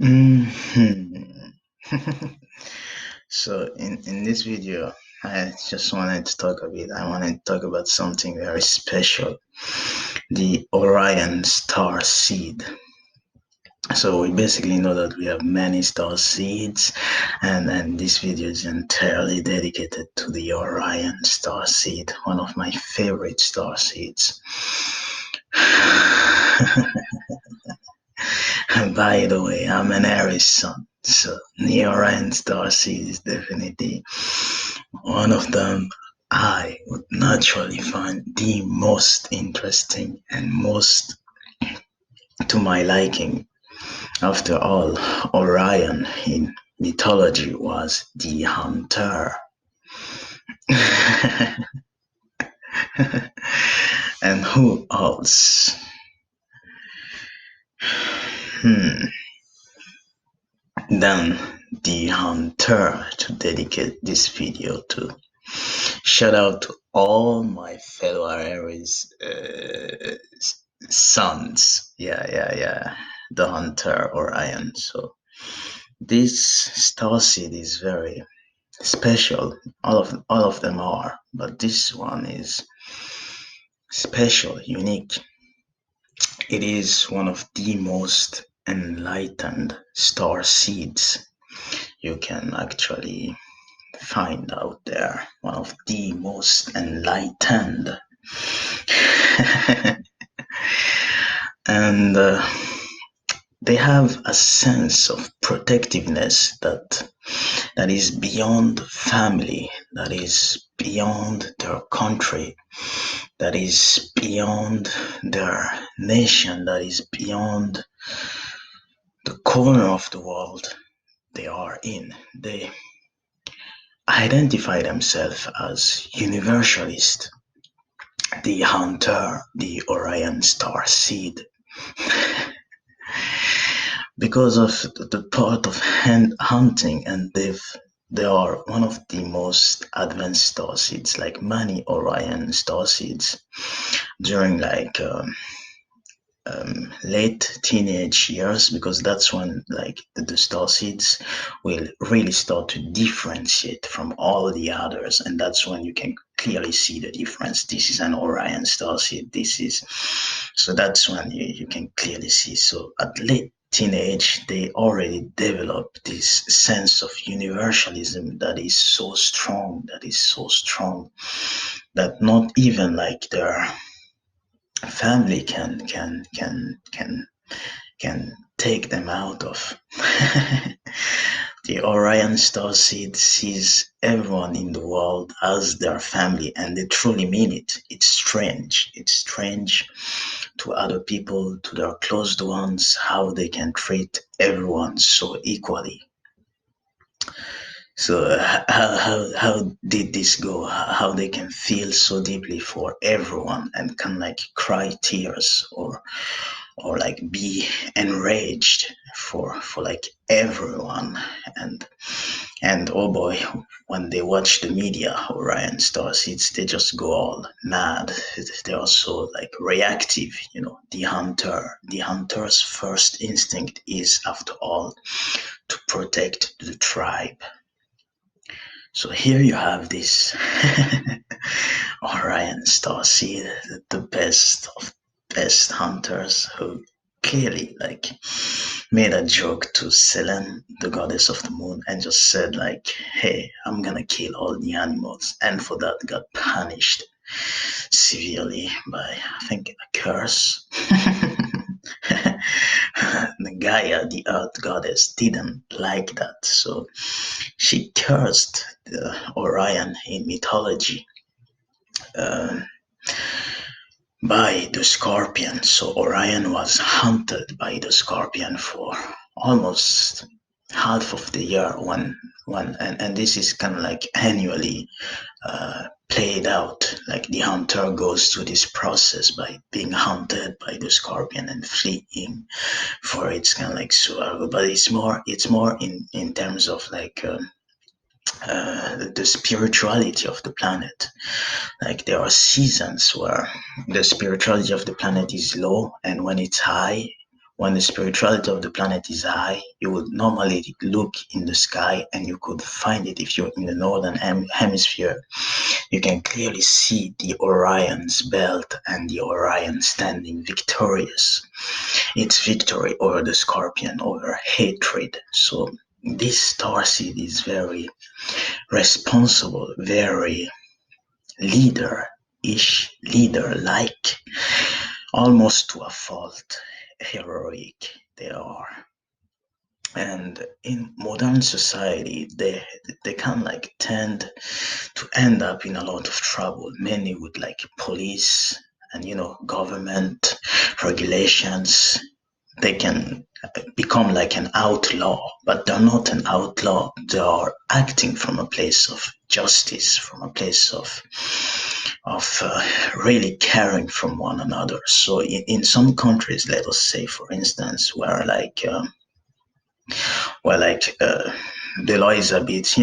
Mhm. So in this video, I just wanted to talk a bit. I wanted to talk about something very special, the Orion star seed. So we basically know that we have many star seeds, and this video is entirely dedicated to the Orion star seed, one of my favorite star seeds. And by the way, I'm an Aries sun, so the Orion star seed is definitely one of them I would naturally find the most interesting and most to my liking. After all, Orion in mythology was the hunter. And who else? Hmm. Then the hunter to dedicate this video to. Shout out to all my fellow Aries sons. Yeah. The hunter Orion. So this star seed is very special. All of them are, but this one is special, unique. It is one of the most enlightened star seeds you can actually find out there. One of the most enlightened. And they have a sense of protectiveness that is beyond family, that is beyond their country, that is beyond their nation, that is beyond the corner of the world they are in. They identify themselves as universalist, the hunter, the Orion star seed, because of the part of hunting, and they are one of the most advanced star seeds, like many Orion star seeds during late teenage years, because that's when like the star seeds will really start to differentiate from all the others, and that's when you can clearly see the difference. This is an Orion star seed, this is, so that's when you can clearly see. So at late teenage they already develop this sense of universalism that is so strong that not even like their family can take them out of. The Orion star seed sees everyone in the world as their family, and they truly mean it. It's strange. It's strange to other people, to their closed ones, how they can treat everyone so equally. So how did this go? How they can feel so deeply for everyone and can like cry tears or like be enraged for like everyone, and oh boy, when they watch the media Orion stars, they just go all mad. They are so like reactive. The hunter's first instinct is, after all, to protect the tribe. So here you have this Orion star seed, the best of best hunters, who clearly like made a joke to Selene, the goddess of the moon, and just said like, "Hey, I'm gonna kill all the animals," and for that got punished severely by, I think, a curse. The Gaia, the earth goddess, didn't like that, so she cursed the Orion in mythology uh, by the scorpion. So Orion was hunted by the scorpion for almost half of the year. And this is kind of like annually played out. Like the hunter goes through this process by being hunted by the scorpion and fleeing for its kind of like survival. But it's more in terms of like the spirituality of the planet. Like there are seasons where the spirituality of the planet is low, and when it's high, when the spirituality of the planet is high, you would normally look in the sky and you could find it if you're in the northern hemisphere. You can clearly see the Orion's belt and the Orion standing victorious. It's victory over the scorpion, over hatred. So this star seed is very responsible, very leader-ish, leader-like, almost to a fault, heroic they are. And in modern society, they can like tend to end up in a lot of trouble, mainly with like police and government regulations. They can become like an outlaw, but they're not an outlaw. They are acting from a place of justice, from a place of really caring from one another. So in some countries, let us say, for instance, where the law is a bit,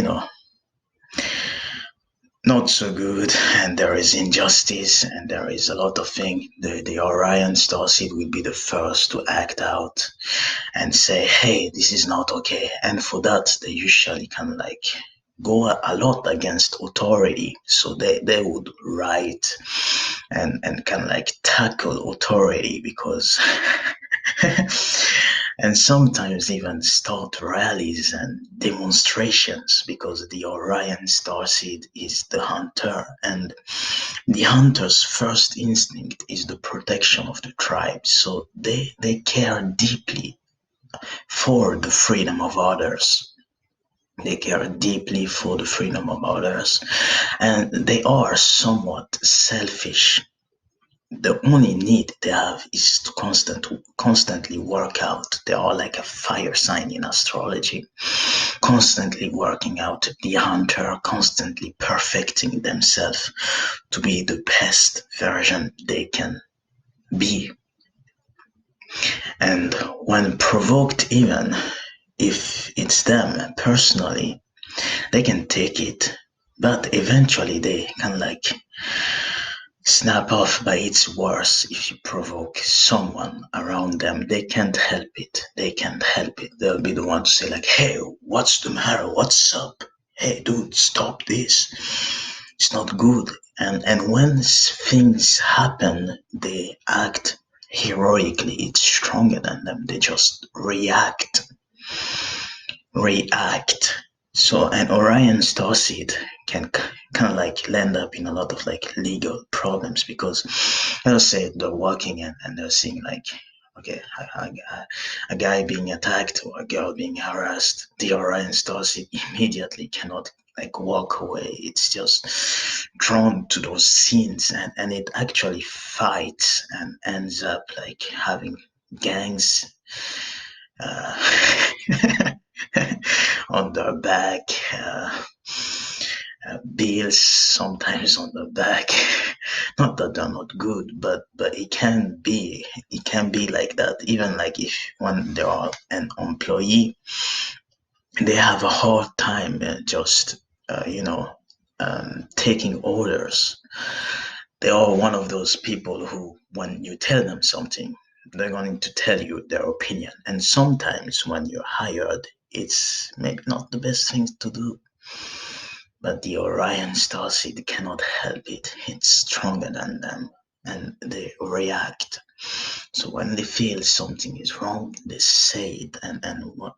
not so good, and there is injustice, and there is a lot of things. The Orion starseed will be the first to act out and say, "Hey, this is not okay." And for that, they usually can like go a lot against authority. So they would write and can like tackle authority because and sometimes even start rallies and demonstrations because the Orion starseed is the hunter, and the hunter's first instinct is the protection of the tribe. So they care deeply for the freedom of others. They care deeply for the freedom of others, and they are somewhat selfish. The only need they have is to constantly work out. They are like a fire sign in astrology, constantly working out, the hunter, constantly perfecting themselves to be the best version they can be. And when provoked, even if it's them personally, they can take it, but eventually they can like snap off. By its worse if you provoke someone around them. They can't help it. They can't help it. They'll be the one to say like, "Hey, what's the matter? What's up? Hey, dude, stop this. It's not good." And when things happen, they act heroically. It's stronger than them. They just react. So an Orion starseed can kind of like land up in a lot of like legal problems because let's say they're walking and they're seeing like, okay, a guy being attacked or a girl being harassed. The Orion starseed immediately cannot like walk away. It's just drawn to those scenes, and it actually fights and ends up like having gangs uh, on their back, bills sometimes on the back. Not that they're not good, but it can be like that. Even like if when they are an employee, they have a hard time just taking orders. They are one of those people who, when you tell them something, they're going to tell you their opinion. And sometimes when you're hired, it's maybe not the best thing to do. But the Orion starseed cannot help it. It's stronger than them, and they react. So when they feel something is wrong, they say it, and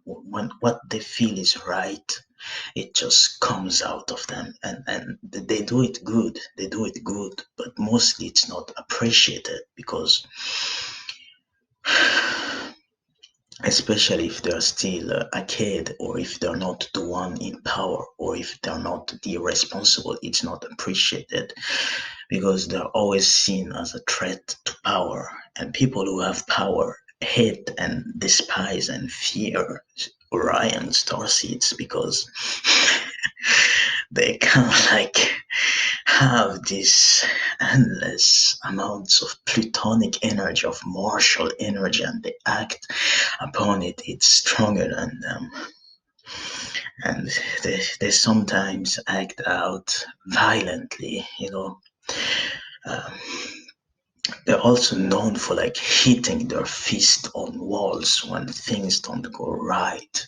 when what they feel is right, it just comes out of them, and they do it good. They do it good, but mostly it's not appreciated because especially if they're still a kid, or if they're not the one in power, or if they're not the responsible, it's not appreciated because they're always seen as a threat to power. And people who have power hate and despise and fear Orion starseeds because they kind of like have this endless amounts of plutonic energy, of martial energy, and they act upon it. It's stronger than them, and they sometimes act out violently. Um, they also known for like hitting their fist on walls when things don't go right,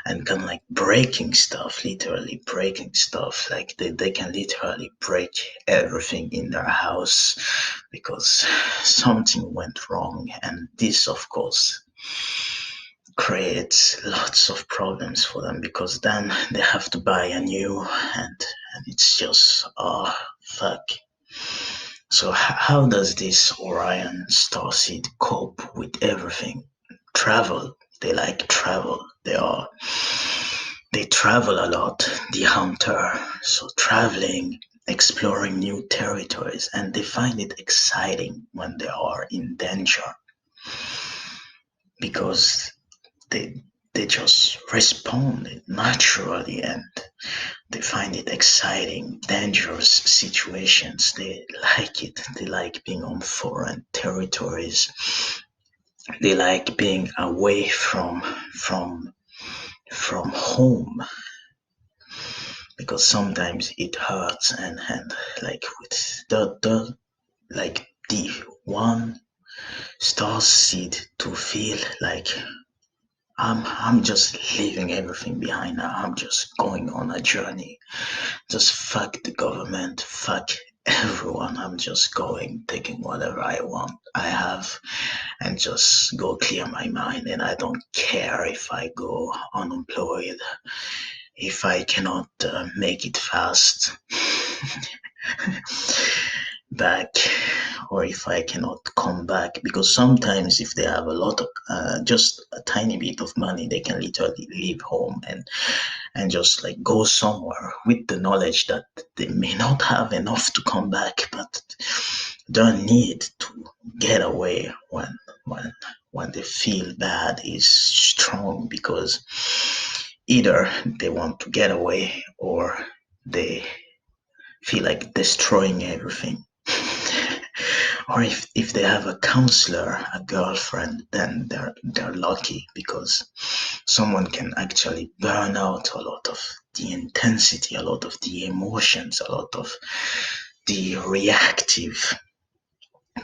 and kind of like breaking stuff, literally breaking stuff. Like they can literally break everything in their house because something went wrong. And this, of course, creates lots of problems for them because then they have to buy a new, and it's just, oh, fuck. So how does this Orion starseed cope with everything? Travel. They like travel. They travel a lot, the hunter. So traveling, exploring new territories, and they find it exciting when they are in danger because they they just respond naturally, and they find it exciting, dangerous situations. They like it. They like being on foreign territories. They like being away from home because sometimes it hurts, and like with the like the one star seed to feel like I'm just leaving everything behind now. I'm just going on a journey. Just fuck the government, fuck everyone. I'm just going, taking whatever I want, I have, and just go clear my mind. And I don't care if I go unemployed, if I cannot make it fast back, or if I cannot come back. Because sometimes, if they have a lot of just a tiny bit of money, they can literally leave home and just like go somewhere with the knowledge that they may not have enough to come back, but their need to get away when when they feel bad is strong because either they want to get away or they feel like destroying everything. Or if they have a counselor, a girlfriend, then they're lucky because someone can actually burn out a lot of the intensity, a lot of the emotions, a lot of the reactive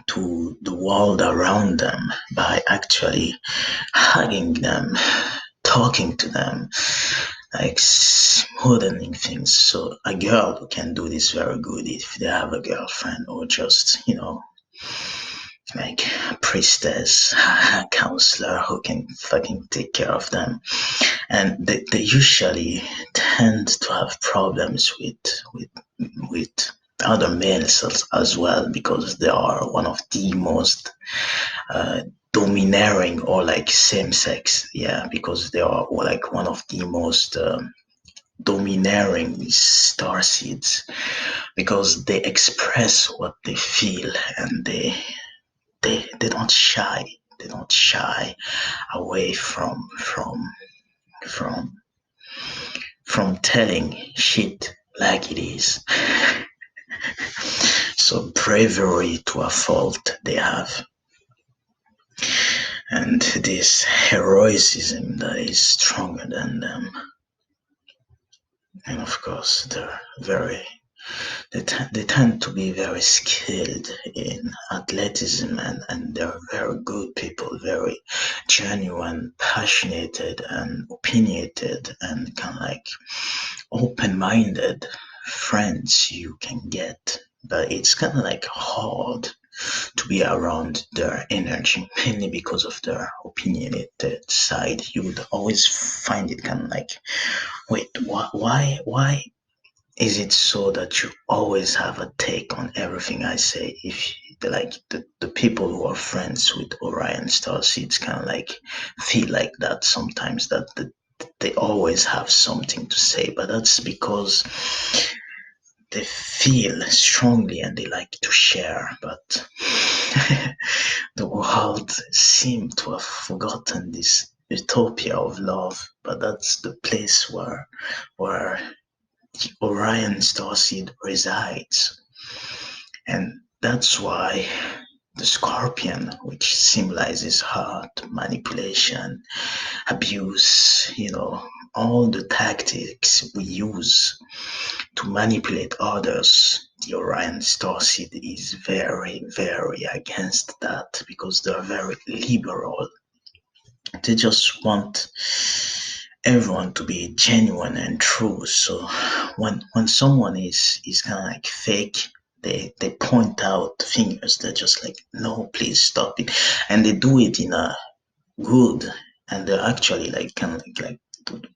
to the world around them by actually hugging them, talking to them, like smoothing things. So a girl can do this very good if they have a girlfriend, or just, like a priestess, a counselor who can fucking take care of them. And they usually tend to have problems with other males as well because they are one of the most uh, domineering, or like same sex, yeah, because they are like one of the most domineering star seeds because they express what they feel, and they don't shy. They don't shy away from from telling shit like it is. So bravery to a fault they have, and this heroism that is stronger than them. And of course, they tend to be very skilled in athleticism, and they're very good people, very genuine, passionate, and opinionated, and kind of like open-minded friends you can get. But it's kind of like hard to be around their energy, mainly because of their opinionated side. You would always find it kind of like, wait, why is it so that you always have a take on everything I say? If like the people who are friends with Orion star seeds kind of like feel like that sometimes, that they always have something to say, but that's because they feel strongly and they like to share. But the world seems to have forgotten this utopia of love, but that's the place where Orion starseed resides. And that's why the scorpion, which symbolizes heart, manipulation, abuse, all the tactics we use to manipulate others the Orion starseed is very, very against that because they're very liberal. They just want everyone to be genuine and true. So when someone is kind of like fake, they point out fingers. They're just like, no, please stop it, and they do it in a good, and they're actually like kind of like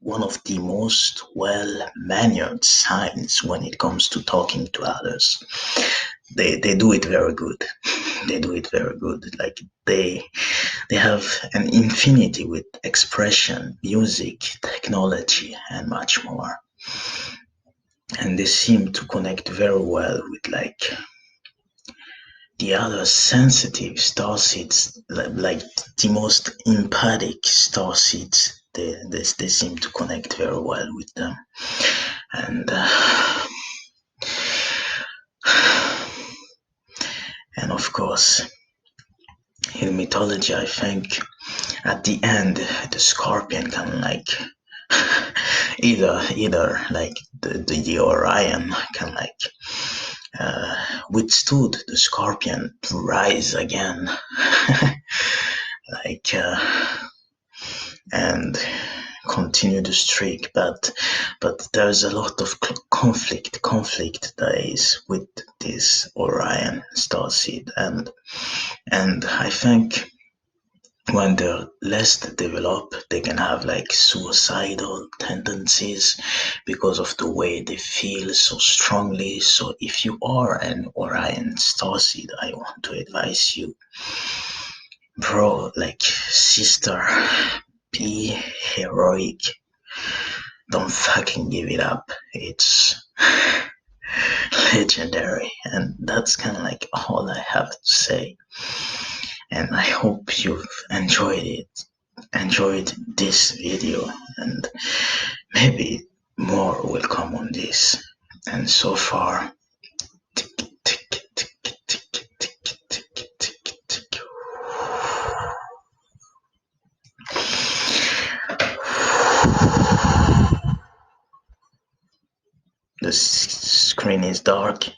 one of the most well mannered signs when it comes to talking to others. They do it very good. They do it very good. Like they have an infinity with expression, music, technology, and much more. And they seem to connect very well with like the other sensitive star seeds, like the most empathic star seeds. They seem to connect very well with them. And and of course, in mythology, I think at the end the scorpion can like either like the Orion can like withstood the scorpion to rise again, like and continue the streak. But there's a lot of conflict that is with this Orion starseed, and I think when they're less developed, they can have like suicidal tendencies because of the way they feel so strongly. So if you are an Orion starseed, I want to advise you, bro, like sister, be heroic. Don't fucking give it up. It's legendary, and that's kind of like all I have to say. And I hope you've enjoyed this video, and maybe more will come on this. And so far, tick, tick, tick, tick, tick, tick, tick, tick. The screen is dark.